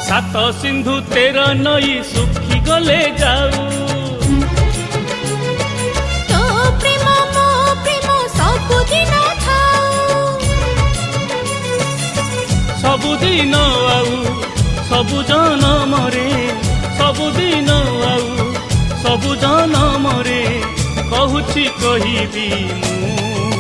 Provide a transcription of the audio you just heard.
सात सिंधु 13 नई सुखी गले जाऊ तो प्रेम मो प्रेम सबुदिन थाऊ सबुदिन आऊ सबु जनमरे सबुदिन आऊ सबु जनमरे कहूची कहिबी मु